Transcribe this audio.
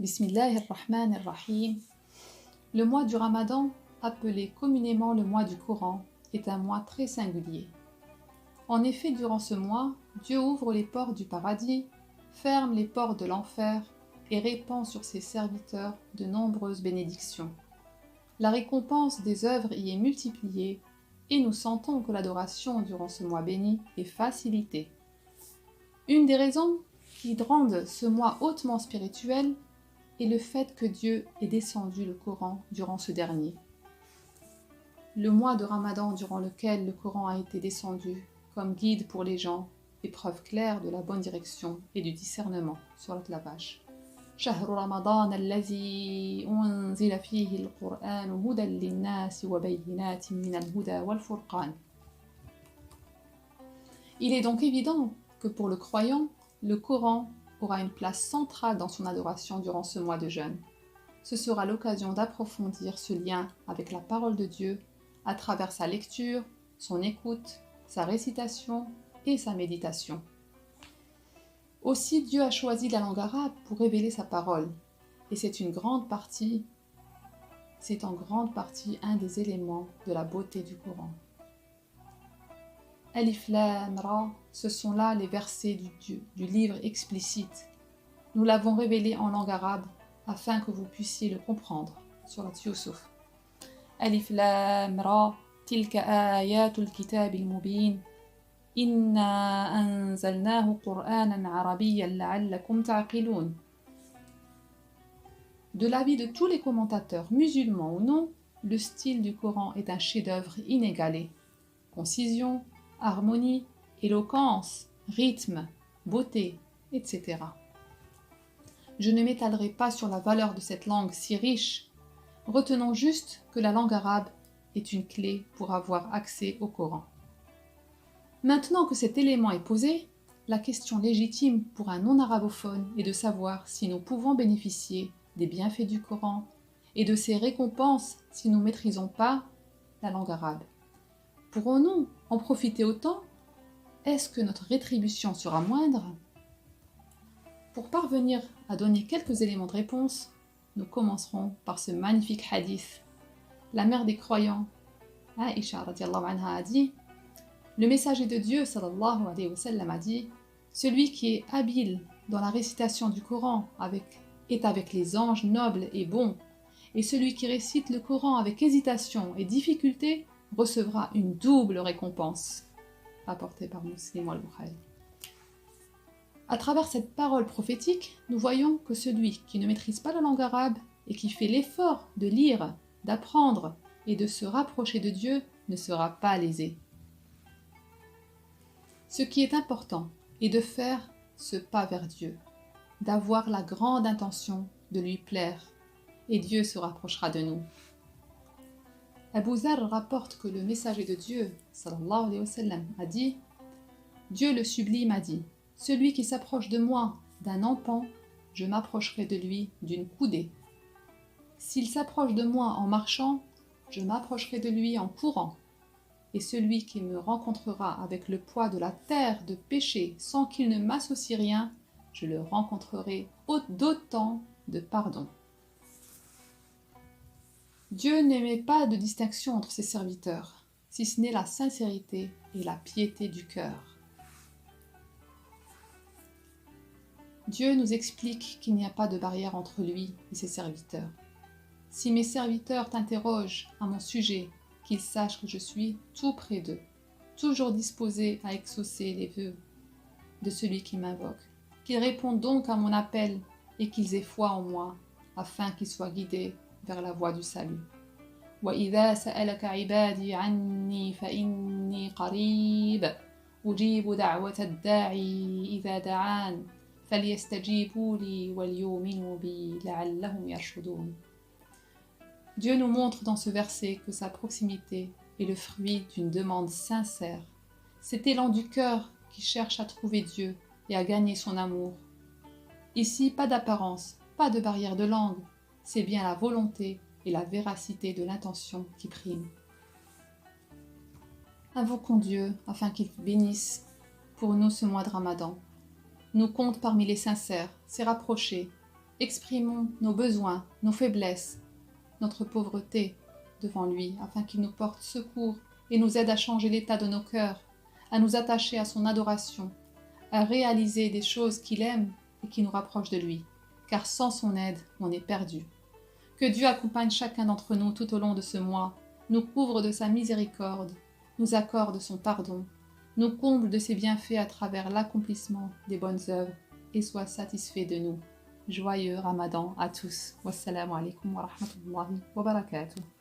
Bismillahirrahmanirrahim. Le mois du Ramadan, appelé communément le mois du Coran, est un mois très singulier. En effet, durant ce mois, Dieu ouvre les portes du paradis, ferme les portes de l'enfer et répand sur ses serviteurs de nombreuses bénédictions. La récompense des œuvres y est multipliée et nous sentons que l'adoration durant ce mois béni est facilitée. Une des raisons qui rendent ce mois hautement spirituel est le fait que Dieu ait descendu le Coran durant ce dernier. Le mois de Ramadan durant lequel le Coran a été descendu comme guide pour les gens est preuve claire de la bonne direction et du discernement sur la page. شهر رمضان الذي أنزل فيه القرآن هدى للناس وبينات من الهدى والفرقان. Il est donc évident que pour le croyant, le Coran aura une place centrale dans son adoration durant ce mois de jeûne. Ce sera l'occasion d'approfondir ce lien avec la parole de Dieu à travers sa lecture, son écoute, sa récitation et sa méditation. Aussi, Dieu a choisi la langue arabe pour révéler sa parole, et c'est en grande partie un des éléments de la beauté du Coran. Alif Lam Ra, ce sont là les versets du livre explicite. Nous l'avons révélé en langue arabe afin que vous puissiez le comprendre. Surat Yusuf. Alif Lam Ra, tilka ayatul kitabil mubin. Inna anzalnahu Qur'anan arabiyyan la'allakum ta'qilun. De l'avis de tous les commentateurs, musulmans ou non, le style du Coran est un chef-d'œuvre inégalé. Concision, harmonie, éloquence, rythme, beauté, etc. Je ne m'étalerai pas sur la valeur de cette langue si riche. Retenons juste que la langue arabe est une clé pour avoir accès au Coran. Maintenant que cet élément est posé, la question légitime pour un non-arabophone est de savoir si nous pouvons bénéficier des bienfaits du Coran et de ses récompenses si nous ne maîtrisons pas la langue arabe. Pourrons-nous en profiter autant? Est-ce que notre rétribution sera moindre? Pour parvenir à donner quelques éléments de réponse, nous commencerons par ce magnifique hadith. La mère des croyants, Aïcha radiallahu anha, a dit: le messager de Dieu sallallahu alayhi wa sallam a dit: celui qui est habile dans la récitation du Coran est avec les anges nobles et bons, et celui qui récite le Coran avec hésitation et difficulté recevra une double récompense. Rapporté par Muslim al-Bukhari. À travers cette parole prophétique, nous voyons que celui qui ne maîtrise pas la langue arabe et qui fait l'effort de lire, d'apprendre et de se rapprocher de Dieu ne sera pas lésé. Ce qui est important est de faire ce pas vers Dieu, d'avoir la grande intention de lui plaire, et Dieu se rapprochera de nous. Abu Zar rapporte que le messager de Dieu, sallallahu alayhi wa sallam, a dit: Dieu le sublime a dit: celui qui s'approche de moi d'un empan, je m'approcherai de lui d'une coudée. S'il s'approche de moi en marchant, je m'approcherai de lui en courant. Et celui qui me rencontrera avec le poids de la terre de péché sans qu'il ne m'associe rien, je le rencontrerai d'autant de pardon. Dieu n'aimait pas de distinction entre ses serviteurs, si ce n'est la sincérité et la piété du cœur. Dieu nous explique qu'il n'y a pas de barrière entre lui et ses serviteurs. Si mes serviteurs t'interrogent à mon sujet, qu'ils sachent que je suis tout près d'eux, toujours disposé à exaucer les vœux de celui qui m'invoque, qu'ils répondent donc à mon appel et qu'ils aient foi en moi, afin qu'ils soient guidés vers la voie du salut. وَإِذَا سَأَلَكَ عِبَادِي عَنِّي فَإِنِّي قَرِيبٌ أُجِيبُ دَعْوَةَ الدَّاعِي إِذَا دَعَانِ فَلْيَسْتَجِيبُوا لِي وَلْيُؤْمِنُوا بِي لَعَلَّهُمْ يَرْشُدُونَ. Dieu nous montre dans ce verset que sa proximité est le fruit d'une demande sincère. C'est élan du cœur qui cherche à trouver Dieu et à gagner son amour. Ici, pas d'apparence, pas de barrière de langue, c'est bien la volonté et la véracité de l'intention qui priment. Invoquons Dieu afin qu'il bénisse pour nous ce mois de Ramadan, nous compte parmi les sincères, s'est rapproché Exprimons nos besoins, nos faiblesses, notre pauvreté devant lui, afin qu'il nous porte secours et nous aide à changer l'état de nos cœurs, à nous attacher à son adoration, à réaliser des choses qu'il aime et qui nous rapprochent de lui, car sans son aide, on est perdu. Que Dieu accompagne chacun d'entre nous tout au long de ce mois, nous couvre de sa miséricorde, nous accorde son pardon, nous comble de ses bienfaits à travers l'accomplissement des bonnes œuvres et soit satisfait de nous. Joyeux Ramadan à tous. Wassalamu alaikum wa rahmatullahi wa barakatuh.